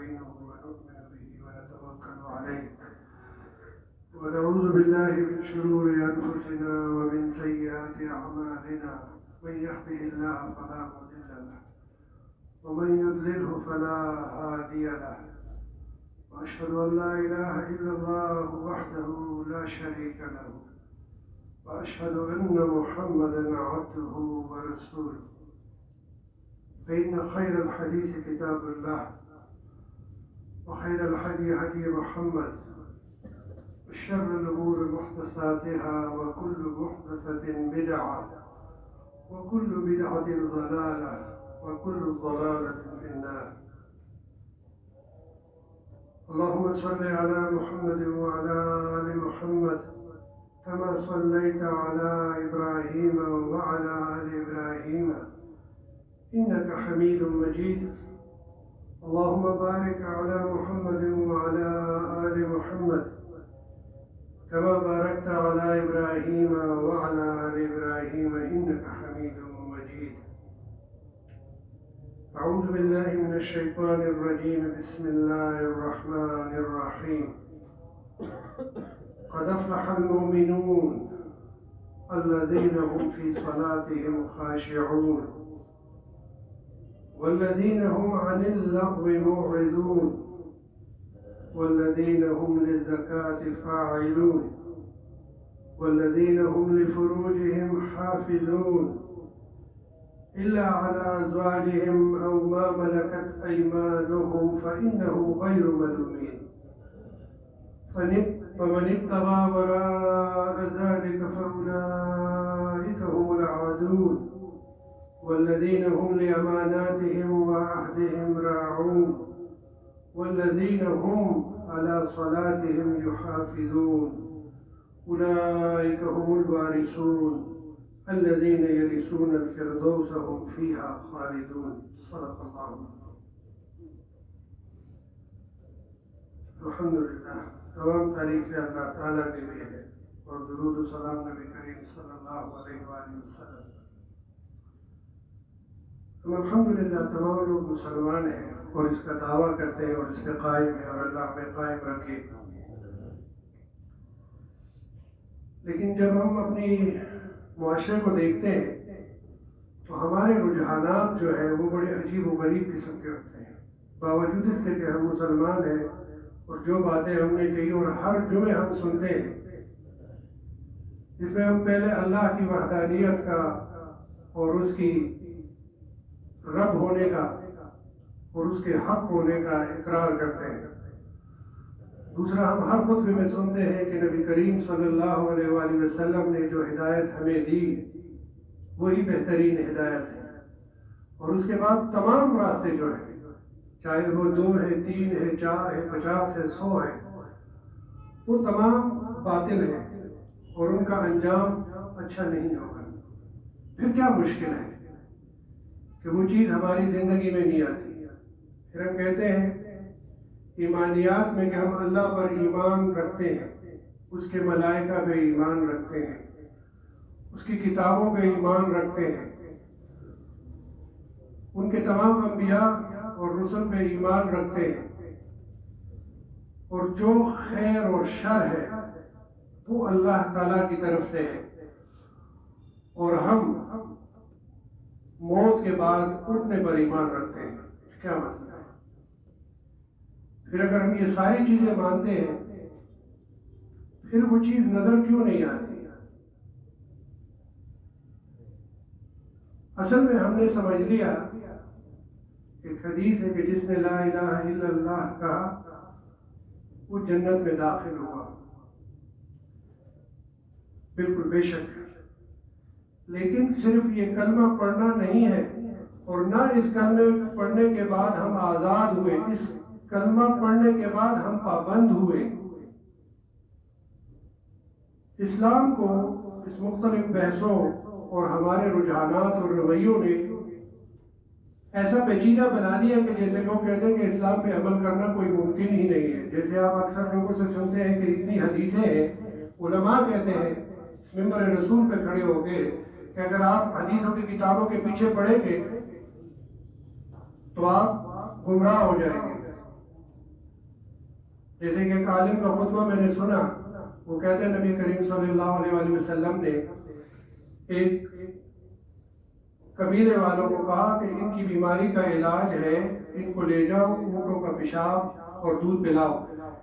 ونستعينه ونؤمن به ونتوكل عليه ونعوذ بالله من شرور أنفسنا ومن سيئات أعمالنا من يهده الله فلا مضل له ومن يضلله فلا هادي له وأشهد أن لا إله إلا الله وحده لا شريك له وأشهد أن محمدا عبده ورسوله فإن خير الحديث كتاب الله وخير الهدي هدي محمد وشر الأمور محدثاتها وكل محدثة بدعة وكل بدعة ضلالة وكل ضلالة في النار. اللهم صل على محمد وعلى آل محمد كما صليت على إبراهيم وعلى آل إبراهيم إنك حميد مجيد. اللهم بارك على محمد وعلى آل محمد كما باركت على إبراهيم وعلى آل إبراهيم إنك حميد مجيد. أعوذ بالله من الشيطان الرجيم. بسم الله الرحمن الرحيم. قد أفلح المؤمنون الذين هم في صلاتهم خاشعون والذين هم عن اللغو معرضون والذين هم للزكاة فاعلون والذين هم لفروجهم حافظون إلا على أزواجهم أو ما ملكت أيمانهم فإنهم غير ملومين فمن ابتغى وراء ذلك فأولئك هم العادون والذين هم لأماناتهم وعهدهم راعون والذين هم على صلاتهم يحافظون أولئك هم الوارثون الذين يرثون الفردوس هم فيها خالدون. صدق الله. الحمدللہ، تمام تعریفیں اللہ تعالیٰ کے لیے ہے اور درود و سلام نبی کریم صلی اللہ علیہ وآلہ وسلم. ہم الحمدللہ تمام لوگ مسلمان ہیں اور اس کا دعویٰ کرتے ہیں اور اس پہ قائم ہیں اور اللہ ہمیں قائم رکھے. لیکن جب ہم اپنی معاشرے کو دیکھتے ہیں تو ہمارے رجحانات جو ہیں وہ بڑے عجیب و غریب قسم کے ہوتے ہیں. باوجود اس کے کہ ہم مسلمان ہیں اور جو باتیں ہم نے کہی اور ہر جمعے ہم سنتے ہیں اس میں ہم پہلے اللہ کی وحدانیت کا اور اس کی رب ہونے کا اور اس کے حق ہونے کا اقرار کرتے ہیں. دوسرا، ہم ہر خطبے میں سنتے ہیں کہ نبی کریم صلی اللہ علیہ وآلہ وسلم نے جو ہدایت ہمیں دی وہی بہترین ہدایت ہے اور اس کے بعد تمام راستے جو ہیں چاہے وہ 2 ہیں 3 ہیں 4 ہیں 50 ہیں 100 ہیں وہ تمام باطل ہیں اور ان کا انجام اچھا نہیں ہوگا. پھر کیا مشکل ہے کہ وہ چیز ہماری زندگی میں نہیں آتی. پھر ہم کہتے ہیں ایمانیات میں کہ ہم اللہ پر ایمان رکھتے ہیں، اس کے ملائکہ پہ ایمان رکھتے ہیں، اس کی کتابوں پہ ایمان رکھتے ہیں، ان کے تمام انبیاء اور رسل پہ ایمان رکھتے ہیں اور جو خیر اور شر ہے وہ اللہ تعالیٰ کی طرف سے ہے اور ہم موت کے بعد اٹھنے پر ایمان رکھتے ہیں. کیا مطلب ہے؟ پھر اگر ہم یہ ساری چیزیں مانتے ہیں پھر وہ چیز نظر کیوں نہیں آتی؟ اصل میں ہم نے سمجھ لیا، ایک حدیث ہے کہ جس نے لا الہ الا اللہ کہا وہ جنت میں داخل ہوا. بالکل بے شک ہے، لیکن صرف یہ کلمہ پڑھنا نہیں ہے اور نہ اس کلمے پڑھنے کے بعد ہم آزاد ہوئے، اس کلمہ پڑھنے کے بعد ہم پابند ہوئے. اسلام کو اس مختلف بحثوں اور ہمارے رجحانات اور رویوں نے ایسا پیچیدہ بنا دیا کہ جیسے لوگ کہتے ہیں کہ اسلام پہ عمل کرنا کوئی ممکن ہی نہیں ہے. جیسے آپ اکثر لوگوں سے سنتے ہیں کہ اتنی حدیثیں ہیں، علماء کہتے ہیں ممبر رسول پہ کھڑے ہو کے کہ اگر آپ حدیثوں کی کتابوں کے پیچھے پڑھیں گے تو آپ گمراہ ہو جائیں گے. جیسے کہ ایک عالم کا خطبہ میں نے سنا، وہ کہتے ہیں نبی کریم صلی اللہ علیہ وآلہ وسلم نے ایک قبیلے والوں کو کہا کہ ان کی بیماری کا علاج ہے، ان کو لے جاؤ، اونٹوں کا پیشاب اور دودھ پلاؤ،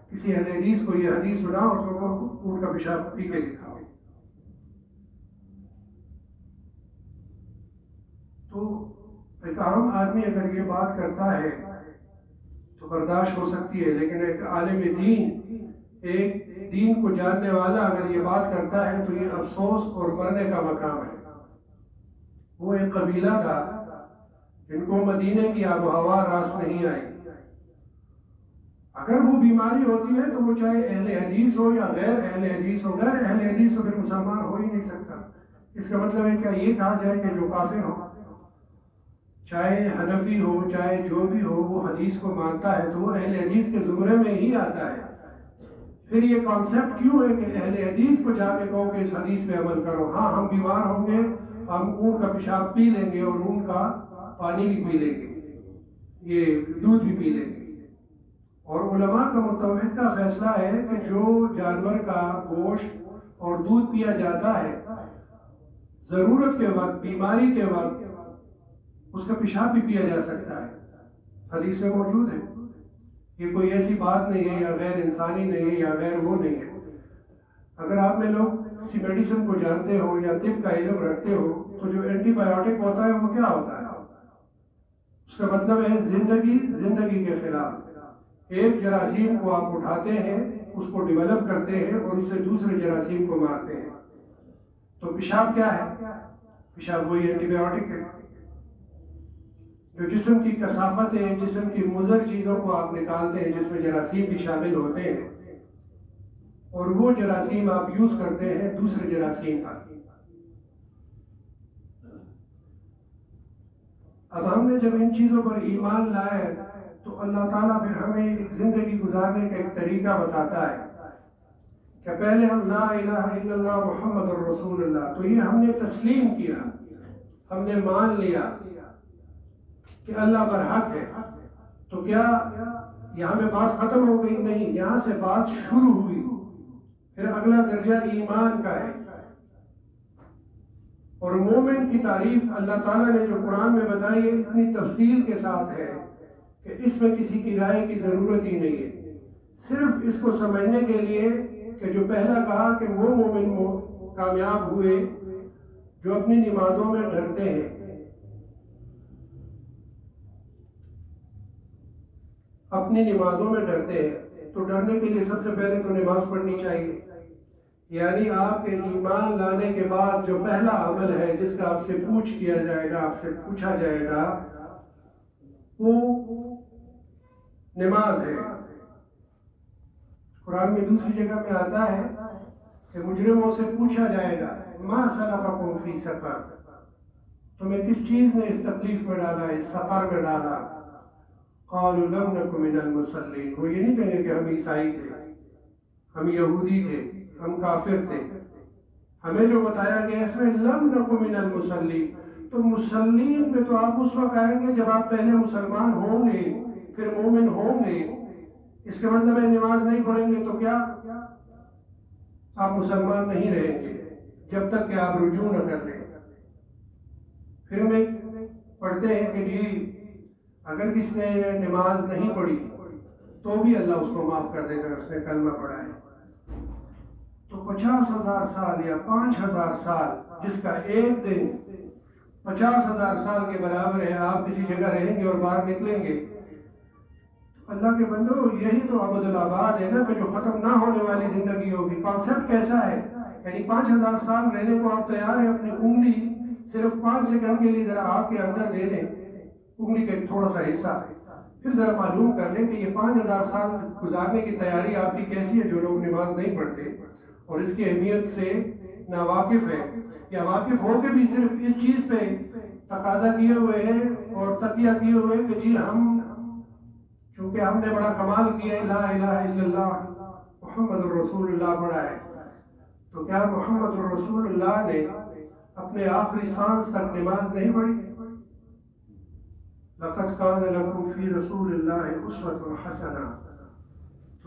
کسی اہل حدیث کو یہ حدیث سناؤ اور اس کو اونٹ کا پیشاب پی کے دکھاؤ۔ تو ایک عام آدمی اگر یہ بات کرتا ہے تو برداشت ہو سکتی ہے، لیکن ایک عالم دین، ایک دین کو جاننے والا اگر یہ بات کرتا ہے تو یہ افسوس اور مرنے کا مقام ہے۔ وہ ایک قبیلہ تھا جن کو مدینے کی آب و ہوا راس نہیں آئی۔ اگر وہ بیماری ہوتی ہے تو وہ چاہے اہل حدیث ہو یا غیر اہل حدیث ہو، غیر اہل حدیث تو پھر مسلمان ہو ہی نہیں سکتا۔ اس کا مطلب ہے کیا یہ کہا جائے کہ جو کافر ہو، چاہے حنفی ہو چاہے جو بھی ہو، وہ حدیث کو مانتا ہے تو وہ اہل حدیث کے زمرے میں ہی آتا ہے؟ پھر یہ کانسیپٹ کیوں ہے کہ اہل حدیث کو جا کے کہو کہ اس حدیث پہ عمل کرو؟ ہاں ہم بیمار ہوں گے، ہم اونٹ کا پیشاب پی لیں گے اور اونٹ کا پانی بھی پی لیں گے، یہ دودھ بھی پی لیں گے۔ اور علماء کا متفقہ فیصلہ ہے کہ جو جانور کا گوشت اور دودھ پیا جاتا ہے، ضرورت کے وقت، بیماری کے وقت اس کا پیشاب بھی پیا جا سکتا ہے، حدیث میں موجود ہے۔ یہ کوئی ایسی بات نہیں ہے یا غیر انسانی نہیں ہے یا غیر وہ نہیں ہے۔ اگر آپ میں لوگ کسی میڈیسن کو جانتے ہو یا طب کا علم رکھتے ہو تو جو اینٹی بایوٹک ہوتا ہے وہ کیا ہوتا ہے؟ اس کا مطلب ہے زندگی کے خلاف۔ ایک جراثیم کو آپ اٹھاتے ہیں، اس کو ڈیولپ کرتے ہیں اور اس سے دوسرے جراثیم کو مارتے ہیں۔ تو پیشاب کیا ہے؟ پیشاب وہی اینٹی بایوٹک ہے۔ جو جسم کی کثافت ہے، جسم کی مضر چیزوں کو آپ نکالتے ہیں جس میں جراثیم بھی شامل ہوتے ہیں، اور وہ جراثیم آپ یوز کرتے ہیں دوسرے جراثیم پر۔ اب ہم نے جب ان چیزوں پر ایمان لائے تو اللہ تعالیٰ پھر ہمیں ایک زندگی گزارنے کا ایک طریقہ بتاتا ہے کہ پہلے ہم لا الہ الا اللہ محمد الرسول اللہ، تو یہ ہم نے تسلیم کیا، ہم نے مان لیا کہ اللہ برحق ہے۔ تو کیا یہاں پہ بات ختم ہو گئی؟ نہیں، یہاں سے بات شروع ہوئی۔ پھر اگلا درجہ ایمان کا ہے، اور مومن کی تعریف اللہ تعالیٰ نے جو قرآن میں بتائی ہے اتنی تفصیل کے ساتھ ہے کہ اس میں کسی کی رائے کی ضرورت ہی نہیں ہے، صرف اس کو سمجھنے کے لیے کہ جو پہلا کہا کہ وہ مومن کامیاب ہوئے جو اپنی نمازوں میں ڈرتے ہیں۔ اپنی نمازوں میں ڈرتے ہیں تو ڈرنے کے لیے سب سے پہلے تو نماز پڑھنی چاہیے، یعنی آپ کے ایمان لانے کے بعد جو پہلا عمل ہے جس کا آپ سے کیا جائے گا، آپ سے پوچھا جائے گا، وہ نماز ہے۔ قرآن میں دوسری جگہ میں آتا ہے کہ مجرموں سے پوچھا جائے گا ما سلککم فی سقر، تمہیں کس چیز نے اس تکلیف میں ڈالا، اس سقر میں ڈالا؟ قالوا لم نک من المصلین، وہ یہ نہیں کہیں گے کہ ہم عیسائی تھے، ہم یہودی تھے، ہم کافر تھے۔ ہمیں جو بتایا گیا اس میں لم نک من المصلین، تو مسلمین میں تو آپ اس وقت آئیں گے جب آپ پہلے مسلمان ہوں گے، پھر مومن ہوں گے۔ اس کا مطلب ہے نماز نہیں پڑھیں گے تو کیا آپ مسلمان نہیں رہیں گے جب تک کہ آپ رجوع نہ کر لیں۔ پھر ہم ایک پڑھتے ہیں کہ جی اگر کس نے نماز نہیں پڑھی تو بھی اللہ اس کو معاف کر دے گا، اس نے کلمہ پڑھا ہے۔ تو 50,000 سال یا 5,000 سال، جس کا ایک دن 50,000 سال کے برابر ہے، آپ کسی جگہ رہیں گے اور باہر نکلیں گے۔ اللہ کے بندو، یہی تو عبد الآباد ہے نا کہ جو ختم نہ ہونے والی زندگی ہوگی۔ کانسیپٹ کیسا ہے؟ یعنی 5,000 سال رہنے کو آپ تیار ہیں، اپنی انگلی صرف 5 سیکنڈ کے لیے ذرا آگ کے اندر دے دیں، انگلی کا ایک تھوڑا سا حصہ، پھر ذرا معلوم کر لیں کہ یہ 5,000 سال گزارنے کی تیاری آپ کی کیسی ہے جو لوگ نماز نہیں پڑھتے اور اس کی اہمیت سے ناواقف ہے، یا واقف ہو کے بھی صرف اس چیز پہ تقاضا کیے ہوئے ہیں اور تقیہ کیے ہوئے کہ جی ہم چونکہ ہم نے بڑا کمال کیا ہے، لا الہ الا اللہ محمد الرسول اللہ پڑھا ہے، تو کیا محمد الرسول اللہ نے اپنے آخری سانس تک نماز نہیں پڑھی؟ لقد کان لکم فی رسول اللہ اسوۃ حسنہ،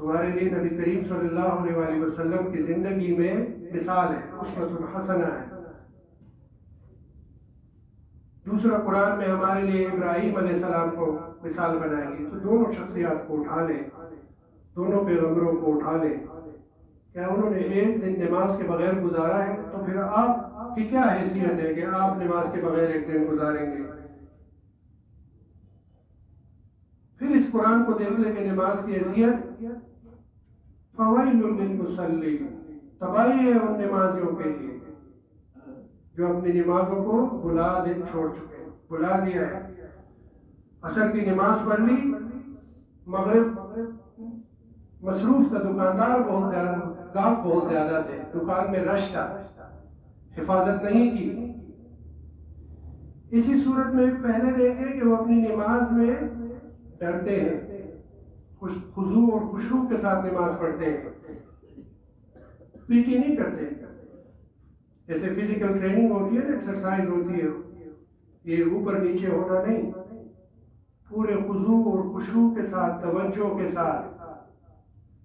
تمہارے لیے نبی کریم صلی اللہ علیہ وآلہ وسلم کی زندگی میں مثال ہے، اسوۃ حسنہ ہے۔ دوسرا قرآن میں ہمارے لیے ابراہیم علیہ السلام کو مثال بنائے گی۔ تو دونوں شخصیات کو اٹھا لیں، دونوں پیغمبروں کو اٹھا لیں، کیا انہوں نے ایک دن نماز کے بغیر گزارا ہے؟ تو پھر آپ کی کیا حیثیت ہے کہ آپ نماز کے بغیر ایک دن گزاریں گے؟ پھر اس قرآن کو دیکھ لیں کہ نماز کی حیثیت فویل للمصلین، تباہی ہے ان نمازیوں کے لیے جو اپنی نمازوں کو چھوڑ چکے، بلا دیا ہے۔ عصر کی نماز پڑھ لی، مغرب مصروف تھا، دکاندار بہت زیادہ، گاہک بہت زیادہ تھے، دکان میں رش تھا، حفاظت نہیں کی۔ اسی صورت میں پہلے دیکھیں کہ وہ اپنی نماز میں ڈرتے ہیں، خضوع اور خشوع کے ساتھ نماز پڑھتے ہیں، پی ٹی نہیں کرتے۔ جیسے فزیکل ٹریننگ ہوتی ہے نا، ایکسرسائز ہوتی ہے، یہ اوپر نیچے ہونا نہیں، پورے خضوع اور خشوع کے ساتھ، توجہ کے ساتھ،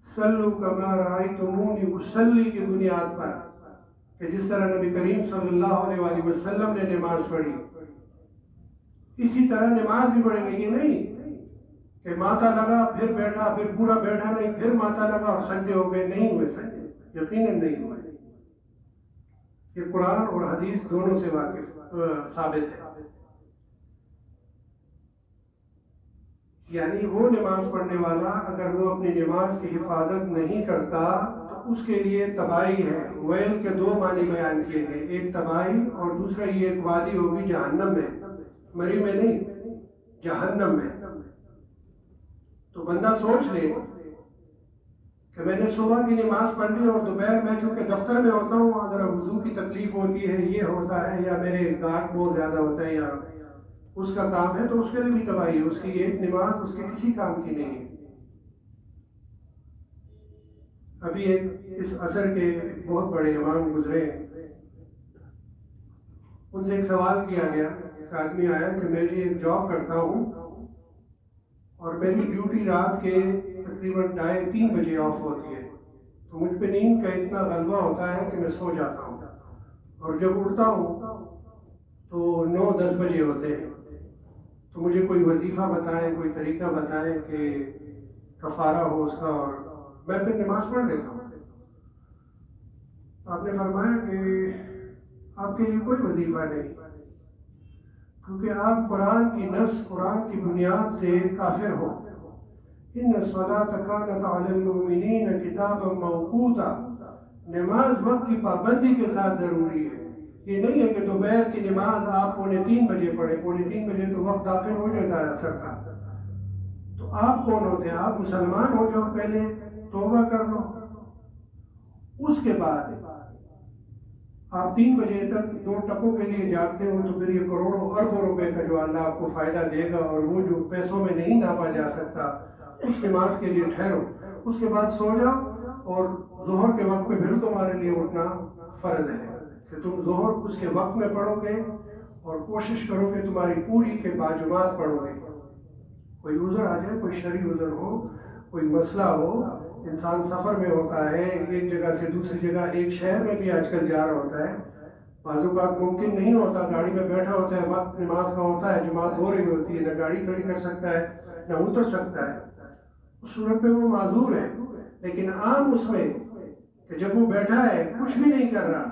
صلو کما رأیتمونی اصلی کی بنیاد پر، کہ جس طرح نبی کریم صلی اللہ علیہ وآلہ وسلم نے نماز پڑھی اسی طرح نماز بھی پڑھے گی۔ یہ نہیں کہ ماتھا لگا پھر بیٹھا، پھر پورا بیٹھا نہیں، پھر ماتھا لگا اور سجدے ہو گئے، نہیں ہوئے سجدے، یقیناً نہیں ہوئے۔ یہ قرآن اور حدیث دونوں سے ثابت ہے۔ یعنی وہ نماز پڑھنے والا اگر وہ اپنی نماز کی حفاظت نہیں کرتا تو اس کے لیے تباہی ہے۔ ویل کے دو معنی بیان کیے گئے، ایک تباہی اور دوسرا یہ ایک وادی ہوگی جہنم میں، مری میں نہیں، جہنم میں۔ تو بندہ سوچ لے کہ میں نے صبح کی نماز پڑھ لی اور دوپہر میں چونکہ دفتر میں ہوتا ہوں، وہاں ذرا وضو کی تکلیف ہوتی ہے، یہ ہوتا ہے، یا میرے گاہک بہت زیادہ ہوتا ہے، یا اس کا کام ہے، تو اس کے لیے بھی تباہی ہے، اس کی ایک نماز اس کے کسی کام کی نہیں ہے۔ ابھی اس عصر کے ایک بہت بڑے امام گزرے، ان سے ایک سوال کیا گیا، ایک آدمی آیا کہ میں جی ایک جاب کرتا ہوں اور میری ڈیوٹی رات کے تقریباً 2:30-3 بجے آف ہوتی ہے، تو مجھ پہ نیند کا اتنا غلبہ ہوتا ہے کہ میں سو جاتا ہوں، اور جب اٹھتا ہوں تو 9-10 بجے ہوتے ہیں، تو مجھے کوئی وظیفہ بتائیں، کوئی طریقہ بتائیں کہ کفارہ ہو اس کا، اور میں پھر نماز پڑھ لیتا ہوں۔ آپ نے فرمایا کہ آپ کے لیے کوئی وظیفہ نہیں، کیونکہ آپ قرآن کی نص، قرآن کی بنیاد سے کافر ہو۔ ان الصلاۃ کانت علی المؤمنین کتابا موقوتا، نماز وقت کی پابندی کے ساتھ ضروری ہے۔ یہ نہیں ہے کہ دوپہر کی نماز آپ 2:45 بجے پڑھیں، 2:45 بجے تو وقت داخل ہو جاتا ہے عصر کا، تو آپ کون ہوتے ہیں؟ آپ مسلمان ہو جاؤ، پہلے توبہ کر لو، اس کے بعد آپ 3 بجے تک 2 ٹکوں کے لیے جاگتے ہو، تو پھر یہ کروڑوں اربوں روپے کا جو اللہ آپ کو فائدہ دے گا، اور وہ جو پیسوں میں نہیں ناپا جا سکتا، اس نماز کے لیے ٹھہرو، اس کے بعد سو جاؤ، اور ظہر کے وقت پہ پھر تمہارے لیے اٹھنا فرض ہے کہ تم ظہر اس کے وقت میں پڑھو گے، اور کوشش کرو کہ تمہاری پوری کے باجماعت پڑھو گے۔ کوئی عذر آ جائے، کوئی شرعی عذر ہو، کوئی مسئلہ ہو، انسان سفر میں ہوتا ہے، ایک جگہ سے دوسری جگہ، ایک شہر میں بھی آج کل جا رہا ہوتا ہے، بعض اوقات ممکن نہیں ہوتا، گاڑی میں بیٹھا ہوتا ہے، وقت نماز کا ہوتا ہے، جماعت ہو رہی ہوتی ہے، نہ گاڑی کھڑی کر سکتا ہے نہ اتر سکتا ہے، اس صورت میں وہ معذور ہے۔ لیکن عام اس میں کہ جب وہ بیٹھا ہے کچھ بھی نہیں کر رہا،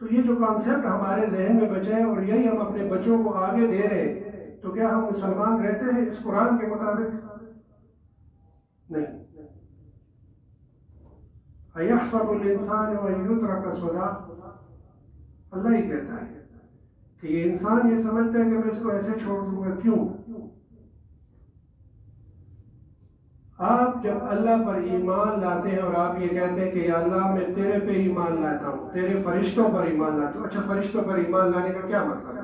تو یہ جو کانسیپٹ ہمارے ذہن میں بچا ہے اور یہی ہم اپنے بچوں کو آگے دے رہے ہیں، تو کیا ہم مسلمان رہتے ہیں اس قرآن کے مطابق؟ نہیں۔ اَيَحْسَبُ الْإِنسَانُ أَن يُتْرَكَ سُدًى، اللہ ہی کہتا ہے کہ یہ انسان یہ سمجھتا ہے کہ میں اس کو ایسے چھوڑ دوں گا، کیوں؟ آپ جب اللہ پر ایمان لاتے ہیں اور آپ یہ کہتے ہیں کہ یا اللہ میں تیرے پہ ایمان لاتا ہوں، تیرے فرشتوں پر ایمان لاتا ہوں، اچھا فرشتوں پر ایمان لانے کا کیا مطلب ہے؟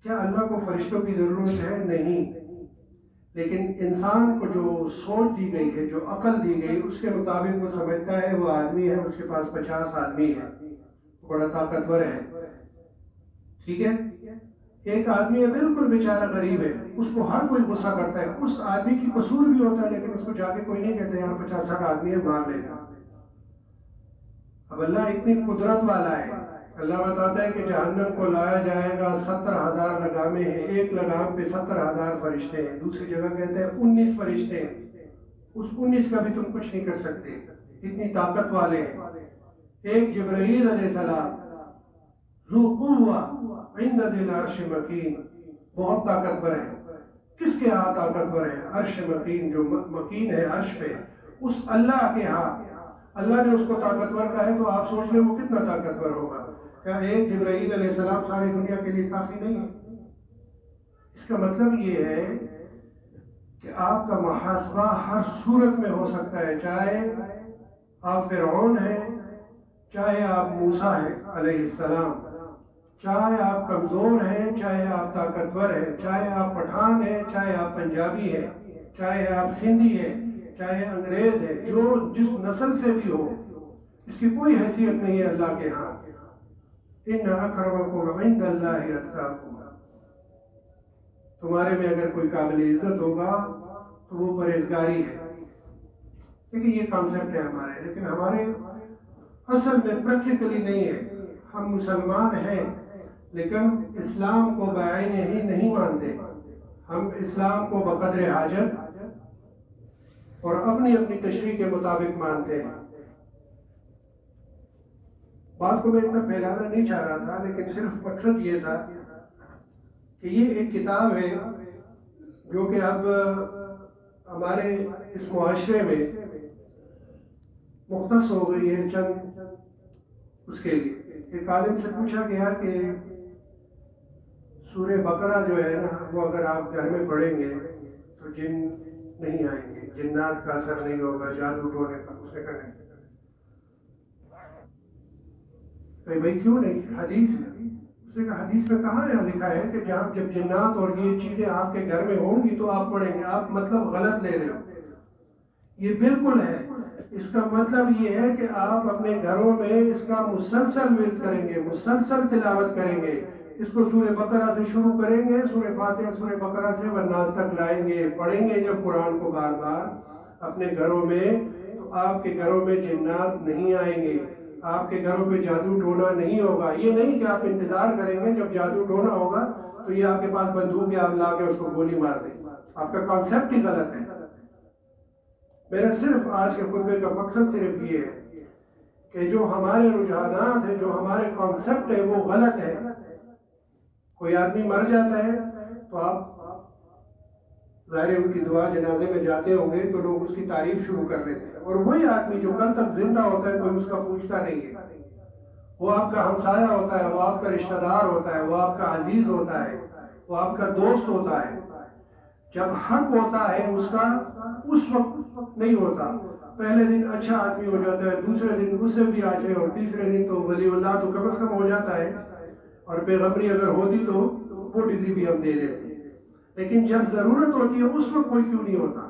کیا اللہ کو فرشتوں کی ضرورت ہے؟ نہیں، لیکن انسان کو جو سوچ دی گئی ہے، جو عقل دی گئی، اس کے مطابق وہ سمجھتا ہے وہ آدمی ہے، اس کے پاس 50 آدمی ہے، بڑا طاقتور ہے، ٹھیک ہے، ایک آدمی ہے بالکل بیچارہ غریب ہے، اس کو ہر کوئی غصہ کرتا ہے، اس آدمی کی قصور بھی ہوتا ہے لیکن اس کو جا کے کوئی نہیں کہتا یار 50-60 آدمی ہے مار لے گا۔ اب اللہ اتنی قدرت والا ہے، اللہ بتاتا ہے کہ جہنم کو لایا جائے گا، 70,000 لگامیں ہیں، ایک لگام پہ 70,000 فرشتے ہیں، دوسری جگہ کہتے ہیں 19 فرشتے ہیں، اس 19 کا بھی تم کچھ نہیں کر سکتے، اتنی طاقت والے ہیں۔ ایک جبرائیل علیہ السلام ذو قوہ عند ذی العرش مکین، بہت طاقتور ہے۔ کس کے ہاں طاقتور ہے؟ عرش مکین، جو مکین ہے عرش پہ، اس اللہ کے ہاں اللہ نے اس کو طاقتور کہا ہے، تو آپ سوچ لیں وہ کتنا طاقتور ہوگا۔ کیا ایک جبرائیل علیہ السلام ساری دنیا کے لیے کافی نہیں ہے؟ اس کا مطلب یہ ہے کہ آپ کا محاسبہ ہر صورت میں ہو سکتا ہے، چاہے آپ فرعون ہیں، چاہے آپ موسیٰ ہیں علیہ السلام، چاہے آپ کمزور ہیں، چاہے آپ طاقتور ہیں، چاہے آپ پٹھان ہیں، چاہے آپ پنجابی ہیں، چاہے آپ سندھی ہیں، چاہے انگریز ہے، جو جس نسل سے بھی ہو، اس کی کوئی حیثیت نہیں ہے اللہ کے ہاں۔ ان اکرمکم عند اللہ اتقاکم، تمہارے میں اگر کوئی قابل عزت ہوگا تو وہ پرہیزگاری ہے۔ لیکن یہ کانسیپٹ ہے ہمارے، لیکن ہمارے اصل میں پریکٹیکلی نہیں ہے۔ ہم مسلمان ہیں لیکن اسلام کو بعین ہی نہیں مانتے، ہم اسلام کو بقدر حاجت اور اپنی اپنی تشریح کے مطابق مانتے ہیں۔ بات کو میں اتنا پھیلانا نہیں چاہ رہا تھا، لیکن صرف مقصد یہ تھا کہ یہ ایک کتاب ہے جو کہ اب ہمارے اس معاشرے میں مختص ہو گئی ہے چند اس کے لیے۔ ایک عالم سے پوچھا گیا کہ سورہ بقرہ جو ہے نا، وہ اگر آپ گھر میں پڑھیں گے تو جن نہیں آئیں گے، جنات کا اثر نہیں ہوگا، جادو ٹونے کا۔ اس نے کہا نہیں۔ کہ بھائی کیوں نہیں؟ حدیث ہے۔ اس نے کہا حدیث میں کہاں یہاں لکھا ہے کہ جب جنات اور یہ چیزیں آپ کے گھر میں ہوں گی تو آپ پڑھیں گے؟ آپ مطلب غلط لے رہے ہو۔ یہ بالکل ہے، اس کا مطلب یہ ہے کہ آپ اپنے گھروں میں اس کا مسلسل ورد کریں گے، مسلسل تلاوت کریں گے، اس کو سورہ بقرہ سے شروع کریں گے، سورہ فاتحہ سورہ بقرہ سے والناس تک لائیں گے، پڑھیں گے جب قرآن کو بار بار اپنے گھروں میں، تو آپ کے گھروں میں جنات نہیں آئیں گے، آپ کے گھروں پہ جادو ٹونا نہیں ہوگا۔ یہ نہیں کہ آپ انتظار کریں گے جب جادو ٹونا ہوگا تو یہ آپ کے پاس بندوق ہے، آپ لا کے اس کو گولی مار دیں۔ آپ کا کانسیپٹ ہی غلط ہے۔ میرا صرف آج کے خطبے کا مقصد صرف یہ ہے کہ جو ہمارے رجحانات ہیں، جو ہمارے کانسیپٹ ہے، وہ غلط ہے۔ کوئی آدمی مر جاتا ہے تو آپ ظاہر ان کی دعا جنازے میں جاتے ہوں گے تو لوگ اس کی تعریف شروع کر لیتے ہیں، اور وہی آدمی جو کل تک زندہ ہوتا ہے کوئی اس کا پوچھتا نہیں ہے۔ وہ آپ کا ہمسایہ ہوتا ہے، وہ آپ کا رشتہ دار ہوتا ہے، وہ آپ کا عزیز ہوتا ہے، وہ آپ کا دوست ہوتا ہے۔ جب حق ہوتا ہے اس کا، اس وقت نہیں ہوتا۔ پہلے دن اچھا آدمی ہو جاتا ہے، دوسرے دن اس سے بھی اچھے، اور تیسرے دن تو ولی اللہ تو کم از کم ہو جاتا ہے، اور پیغمبری اگر ہوتی تو وہ ڈگری بھی ہم دے دیتے۔ لیکن جب ضرورت ہوتی ہے اس وقت کوئی کیوں نہیں ہوتا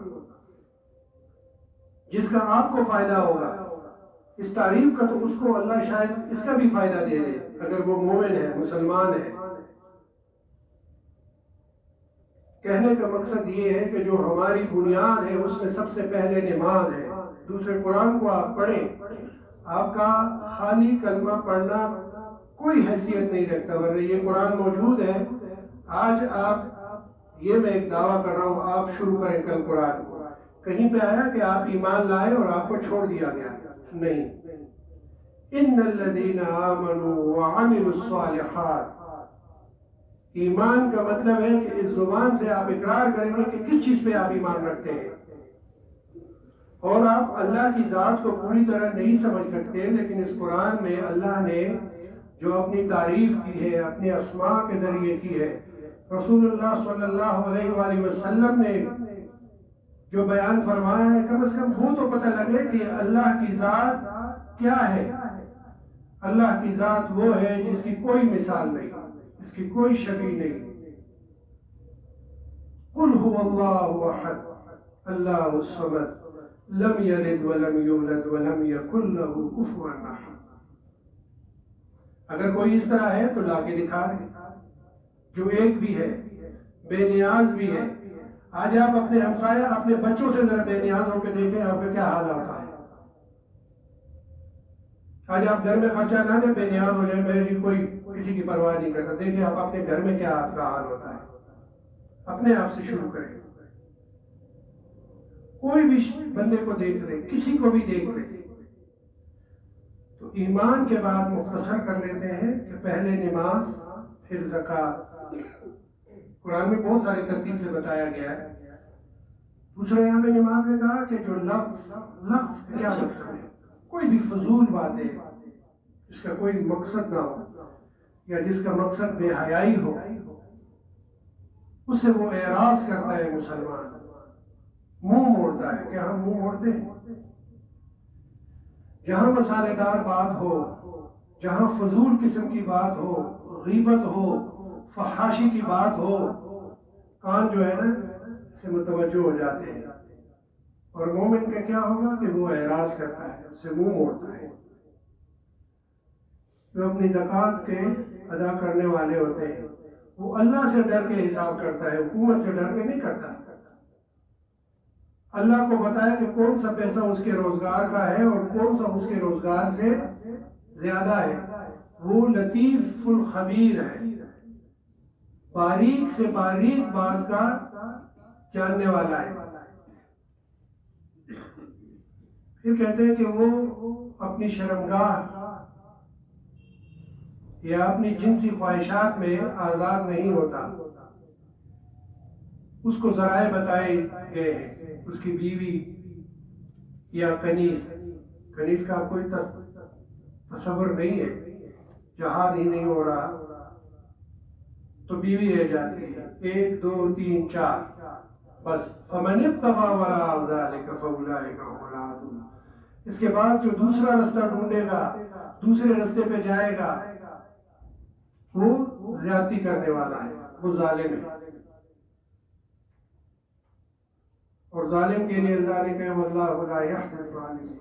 جس کا آپ کو فائدہ ہوگا اس تعریف کا، تو اس کو اللہ شاید اس کا بھی فائدہ دے دے اگر وہ مومن ہے، مسلمان ہے۔ کہنے کا مقصد یہ ہے کہ جو ہماری بنیاد ہے اس میں سب سے پہلے نماز ہے۔ دوسرے قرآن کو آپ پڑھیں، آپ کا خالی کلمہ پڑھنا کوئی حیثیت نہیں رکھتا، ورنہ یہ قرآن موجود ہے۔ آج آپ، یہ میں ایک دعویٰ کر رہا ہوں، آپ شروع کریں کل قرآن کو، کہیں پہ آیا کہ آپ ایمان لائے اور آپ کو چھوڑ دیا گیا؟ نہیں۔ ان الذین آمنوا وعملوا الصالحات، ایمان کا مطلب ہے کہ اس زبان سے آپ اقرار کریں گے کہ کس چیز پہ آپ ایمان رکھتے ہیں، اور آپ اللہ کی ذات کو پوری طرح نہیں سمجھ سکتے، لیکن اس قرآن میں اللہ نے جو اپنی تعریف کی ہے، اپنے اسماء کے ذریعے کی ہے، رسول اللہ صلی اللہ علیہ وآلہ وسلم نے جو بیان فرمایا ہے، کم از کم وہ تو پتہ لگے کہ اللہ کی ذات کیا ہے۔ اللہ کی ذات وہ ہے جس کی کوئی مثال نہیں، اس کی کوئی شبیہ نہیں۔ قل هو اللہ احد اللہ الصمد لم یلد ولم یولد ولم یکن له کفوا احد۔ اگر کوئی اس طرح ہے تو لا کے دکھا دے۔ جو ایک بھی ہے، بے نیاز بھی ہے. آج آپ اپنے ہمسایہ، اپنے بچوں سے ذرا بے نیاز ہو کے دیکھیں آپ کا کیا حال ہوتا ہے. آج آپ گھر میں خرچہ نہ دیں، بے نیاز ہو جائیں، میری کوئی کسی کی پرواہ نہیں کرتا. دیکھیں آپ اپنے گھر میں کیا آپ کا حال ہوتا ہے. اپنے آپ سے شروع کریں. کوئی بھی بندے کو دیکھ لیں، کسی کو بھی دیکھ لیں. تو ایمان کے بعد مختصر کر لیتے ہیں کہ پہلے نماز، پھر زکوٰۃ. قرآن میں بہت ساری ترتیب سے بتایا گیا ہے. دوسرے یہاں پہ نماز میں کہا کہ جو لفظ کیا مطلب ہے، کوئی بھی فضول بات ہے جس کا کوئی مقصد نہ ہو یا جس کا مقصد بے حیائی ہو، اس سے وہ اعراض کرتا ہے مسلمان، منہ موڑتا ہے. کہ ہم منہ موڑتے ہیں؟ جہاں مسالے دار بات ہو، جہاں فضول قسم کی بات ہو، غیبت ہو، فحاشی کی بات ہو، کان جو ہے نا سے متوجہ ہو جاتے ہیں. اور مومن کا کیا ہوگا کہ وہ اعراض کرتا ہے، اس سے منہ موڑتا ہے. جو اپنی زکوٰۃ کے ادا کرنے والے ہوتے ہیں وہ اللہ سے ڈر کے حساب کرتا ہے، حکومت سے ڈر کے نہیں کرتا. اللہ کو بتایا کہ کون سا پیسہ اس کے روزگار کا ہے اور کون سا اس کے روزگار سے زیادہ ہے. وہ لطیف الخبیر ہے، باریک سے باریک بات کا جاننے والا ہے. پھر کہتے ہیں کہ وہ اپنی شرمگاہ یا اپنی جنسی خواہشات میں آزاد نہیں ہوتا. اس کو ذرائع بتائے گئے ہیں. اس کی بیوی یا کنیز کا کوئی تصور نہیں ہے، جہاد ہی نہیں ہو رہا تو بیوی رہ جاتی ہے. 1 2 3 4 بس. فمن ابتغى وراء ذلك فاولئك هم العادون. اس کے بعد جو دوسرا رستہ ڈھونڈے گا، دوسرے رستے پہ جائے گا، وہ زیادتی کرنے والا ہے، وہ ظالم ہے. اور ظالم کے لیے اللہ نے کہا واللہ لا يهدي الظالمین.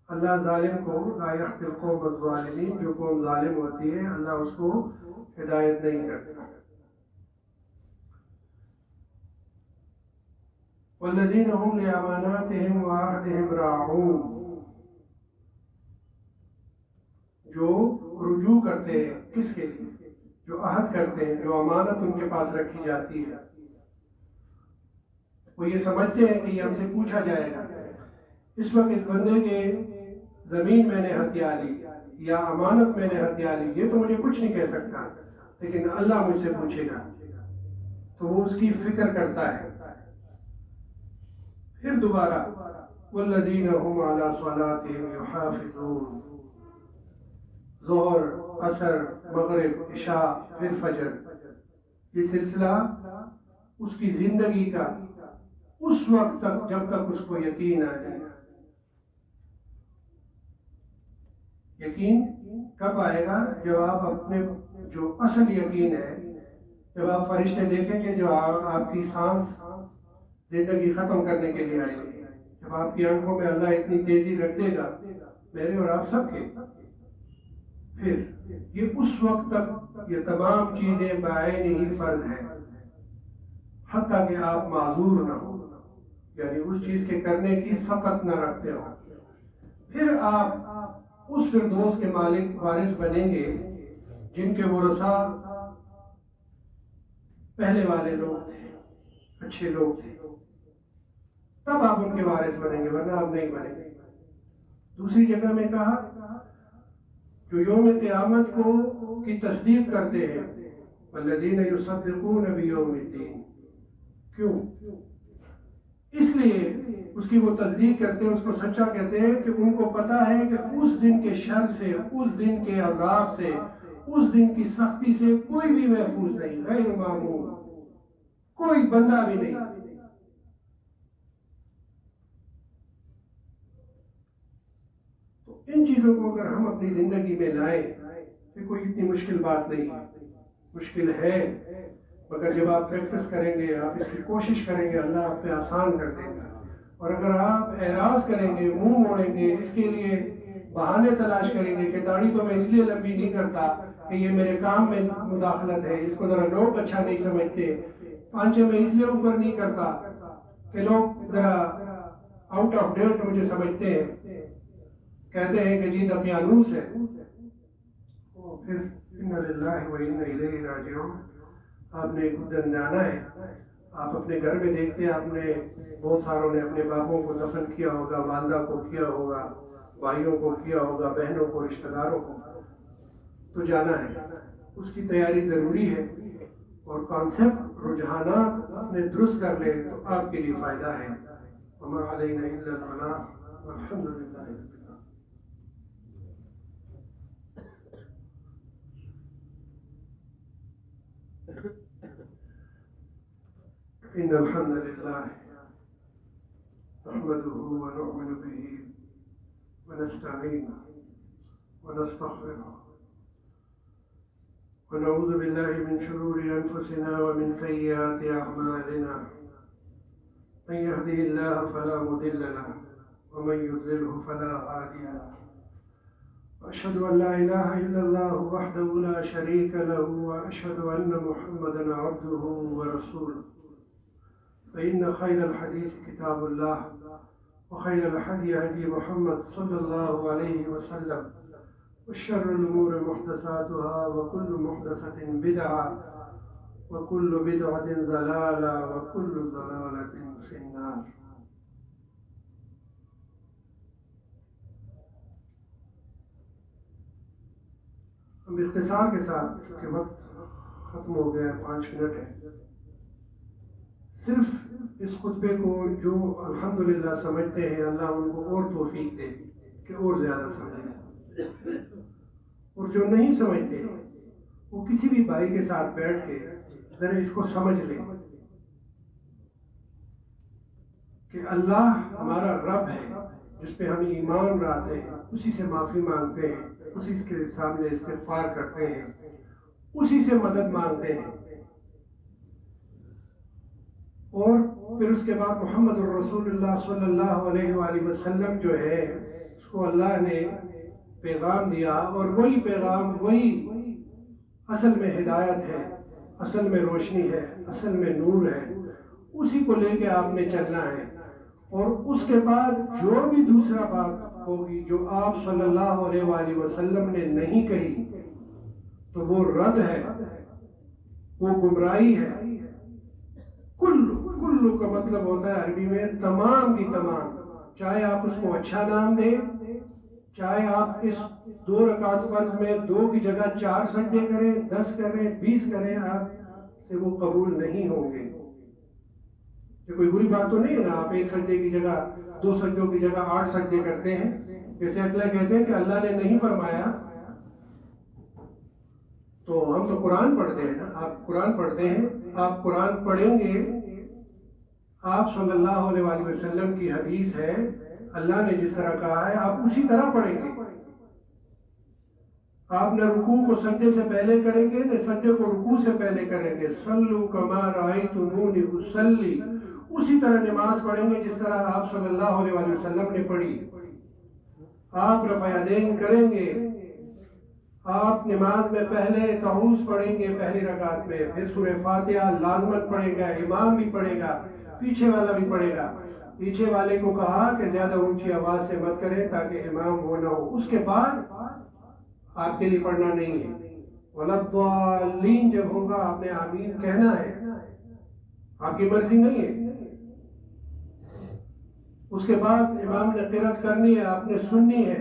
اللہ ظالم کو لا يهدي القوم الظالمین، جو قوم ظالم ہوتی ہے اللہ اس کو ہدایت نہیں کرتا. والذین هم لأماناتهم وعهدهم راعون. جو رجوع کرتے ہیں، کس کے لیے؟ جو عہد کرتے ہیں، جو امانت ان کے پاس رکھی جاتی ہے. وہ یہ سمجھتے ہیں کہ یہ ہم سے پوچھا جائے گا. اس وقت اس بندے کے زمین میں نے ہتھیا لی یا امانت میں نے ہتھیا لی، یہ تو مجھے کچھ نہیں کہہ سکتا، لیکن اللہ مجھ سے پوچھے گا تو وہ اس کی فکر کرتا ہے. پھر دوبارہ والذین هم علی صلاتهم یحافظون. ظہر، عصر، مغرب، عشاء، پھر فجر، یہ سلسلہ اس کی زندگی کا اس وقت تک جب تک اس کو یقین آ جائے. یقین کب آئے گا؟ جب آپ اپنے جو اصل یقین ہے، جب آپ فرشتے دیکھیں گے جو آپ کی سانس زندگی ختم کرنے کے لیے آئے گی، جب آپ کی آنکھوں میں اللہ اتنی تیزی رکھ دے گا میرے اور آپ سب کے، پھر یہ اس وقت تک یہ تمام چیزیں بعین ہی فرض ہیں، حتیٰ کہ آپ معذور نہ ہوں، یعنی اس چیز کے کرنے کی سخت نہ رکھتے ہو. پھر آپ اس فردوس کے مالک وارث بنیں گے جن کے ورثاء پہلے والے لوگ تھے، اچھے لوگ تھے. تب آپ ان کے وارث بنیں گے، ورنہ آپ نہیں بنیں گے. دوسری جگہ میں کہا جو یوم قیامت کو کی تصدیق کرتے ہیں والذین یصدقون بیوم الدین. کیوں؟ اس لیے اس کی وہ تصدیق کرتے ہیں، اس کو سچا کہتے ہیں کہ ان کو پتا ہے کہ اس دن کے شر سے، اس دن کے عذاب سے، اس دن کی سختی سے کوئی بھی محفوظ نہیں، غیر معمول، کوئی بندہ بھی نہیں. تو ان چیزوں کو اگر ہم اپنی زندگی میں لائیں تو کوئی اتنی مشکل بات نہیں ہے. مشکل ہے مگر جب آپ پریکٹس کریں گے، آپ اس کی کوشش کریں گے، اللہ آپ پہ آسان کر دے گا. اور اگر آپ اعراض کریں گے، منہ موڑیں گے، اس کے لیے بہانے تلاش کریں گے کہ داڑھی تو میں اس لیے لمبی نہیں کرتا کہ یہ میرے کام میں مداخلت ہے، اس کو ذرا لوگ اچھا نہیں سمجھتے. پانچے میں اس لیے اوپر نہیں کرتا کہ لوگ ذرا آؤٹ آف ڈیٹ مجھے سمجھتے ہیں، کہتے ہیں کہ جی دقیانوس ہے. پھر انا للہ و انا الیہ راجعون. آپ نے دن جانا ہے. آپ اپنے گھر میں دیکھتے ہیں، آپ نے بہت ساروں نے اپنے باپوں کو دفن کیا ہوگا، والدہ کو کیا ہوگا، بھائیوں کو کیا ہوگا، بہنوں کو، رشتہ داروں کو. تو جانا ہے، اس کی تیاری ضروری ہے. اور کانسیپٹ رجحانات اپنے درست کر لے تو آپ کے لیے فائدہ ہے. وما علینا الا البلاغ والحمد للہ رب العالمین. إن الحمد لله نحمده ونؤمن به ونستعينه ونستغفره ونعوذ بالله من شرور أنفسنا ومن سيئات أعمالنا. من يهده الله فلا مضل له ومن يضلله فلا هادي له. وأشهد أن لا إله إلا الله وحده لا شريك له وأشهد أن محمدا عبده ورسوله. فإن خير الحديث كتاب الله وخير الهدي هدي محمد صلى الله عليه وسلم وشر الأمور محدثاتها وكل محدثة بدعة وكل بدعة ضلالة وكل ضلالة في النار. ہم اختصار کے ساتھ، چونکہ وقت ختم ہو گیا، 5 منٹ ہے، صرف اس خطبے کو جو الحمدللہ سمجھتے ہیں اللہ ان کو اور توفیق دے کہ اور زیادہ سمجھیں، اور جو نہیں سمجھتے وہ کسی بھی بھائی کے ساتھ بیٹھ کے ذرا اس کو سمجھ لیں کہ اللہ ہمارا رب ہے جس پہ ہم ایمان لاتے ہیں، اسی سے معافی مانگتے ہیں، اسی کے سامنے استغفار کرتے ہیں، اسی سے مدد مانگتے ہیں. اور پھر اس کے بعد محمد الرسول اللہ صلی اللہ علیہ وآلہ وسلم جو ہے اس کو اللہ نے پیغام دیا، اور وہی پیغام، وہی اصل میں ہدایت ہے، اصل میں روشنی ہے، اصل میں نور ہے. اسی کو لے کے آپ نے چلنا ہے. اور اس کے بعد جو بھی دوسرا بات ہوگی جو آپ صلی اللہ علیہ وآلہ وسلم نے نہیں کہی تو وہ رد ہے، وہ گمراہی ہے. کلو کا مطلب ہوتا ہے عربی میں تمام کی تمام. چاہے آپ اس کو اچھا نام دیں، چاہے آپ اس 2 رکعت فرض میں 2 کی جگہ 4 سجدے کریں، 10 کریں، 20 کریں، آپ سے وہ قبول نہیں ہوں گے. یہ کوئی بری بات تو نہیں ہے نا. آپ 1 سجدے کی جگہ 2 سجدوں کی جگہ 8 سجدے کرتے ہیں. جیسے اگلے کہتے ہیں کہ اللہ نے نہیں فرمایا، تو ہم تو قرآن پڑھتے ہیں نا. آپ قرآن پڑھتے ہیں، آپ قرآن پڑھیں گے. آپ صلی اللہ علیہ وآلہ وسلم کی حدیث ہے، اللہ نے جس طرح کہا ہے آپ اسی طرح پڑھیں گے. آپ نہ رکوع کو سجدے سے پہلے کریں گے، نہ سجدے کو رکوع سے پہلے کریں گے. صلو کما رأیتمونی اصلی، اسی طرح نماز پڑھیں گے جس طرح آپ صلی اللہ علیہ وآلہ وسلم نے پڑھی. آپ رفع یدین کریں گے. آپ نماز میں پہلے تعوذ پڑھیں گے پہلی رکعت میں، پھر سورہ فاتحہ لازمن پڑھے گا، امام بھی پڑھے گا، پیچھے والا بھی پڑھے گا. پیچھے والے کو کہا کہ زیادہ اونچی آواز سے مت کریں تاکہ امام وہ نہ ہو. اس کے بعد آپ کے لیے پڑھنا نہیں ہے. وَلَضَّالِّينَ جب ہوگا آپ نے آمین کہنا ہے، آپ کی مرضی نہیں ہے. اس کے بعد امام نے قرأت کرنی ہے، آپ نے سننی ہے.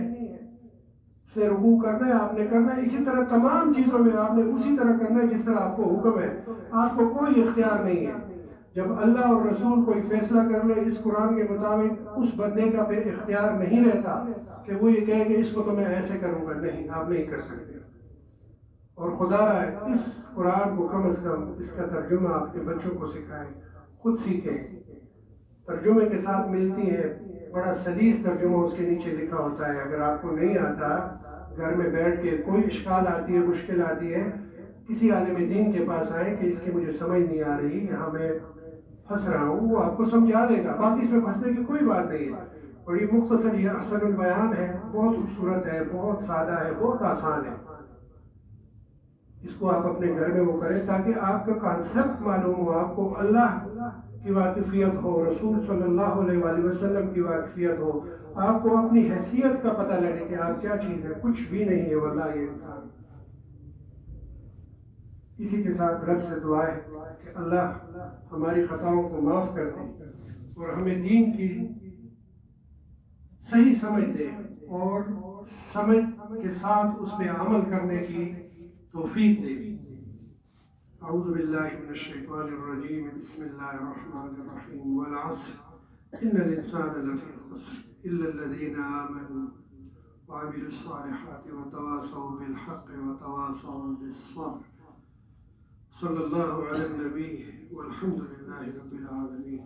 اس نے رکوع کرنا ہے، آپ نے کرنا ہے. اسی طرح تمام چیزوں میں آپ نے اسی طرح کرنا ہے جس طرح آپ کو حکم ہے. آپ کو کوئی اختیار نہیں ہے. جب اللہ اور رسول کوئی فیصلہ کر لے اس قرآن کے مطابق، اس بندے کا پھر اختیار نہیں رہتا کہ وہ یہ کہے کہ اس کو تو میں ایسے کروں گا. نہیں، آپ نہیں کر سکتے. اور خدا رہا ہے اس قرآن کو کم از کم اس کا ترجمہ آپ کے بچوں کو سکھائیں، خود سیکھیں. ترجمے کے ساتھ ملتی ہیں، بڑا سلیس ترجمہ اس کے نیچے لکھا ہوتا ہے. اگر آپ کو نہیں آتا، گھر میں بیٹھ کے کوئی اشکال آتی ہے، مشکل آتی ہے، کسی عالم دین کے پاس آئیں کہ اس کی مجھے سمجھ نہیں آ رہی، یہاں میں پھنس رہا ہوں، وہ آپ کو سمجھا دے گا. باقی اس میں پھنسنے کی کوئی بات نہیں ہے. بڑی مختصر یہ احسن البیان ہے، بہت خوبصورت ہے، بہت سادہ ہے، بہت آسان ہے. اس کو آپ اپنے گھر میں وہ کریں تاکہ آپ کا کانسیپٹ معلوم ہو، آپ کو اللہ کی واقفیت ہو، رسول صلی اللہ علیہ وآلہ وسلم کی واقفیت ہو، آپ کو اپنی حیثیت کا پتہ لگے کہ آپ کیا چیز ہے، کچھ بھی نہیں ہے واللہ یہ انسان۔ اسی کے ساتھ رب سے دعا ہے کہ اللہ ہماری خطاؤں کو معاف کر دے اور ہمیں دین کی صحیح سمجھ دے اور سمجھ کے ساتھ اس پہ عمل کرنے کی توفیق دے۔ اعوذ باللہ من الشیطان الرجیم، بسم اللہ الرحمن الرحیم، والعصر ان الانسان لفی خسر الا الذین آمنوا وعملوا الصالحات وتواصوا بالحق وتواصوا بالصبر۔ صلی اللہ علی النبی والحمد للہ رب العالمین۔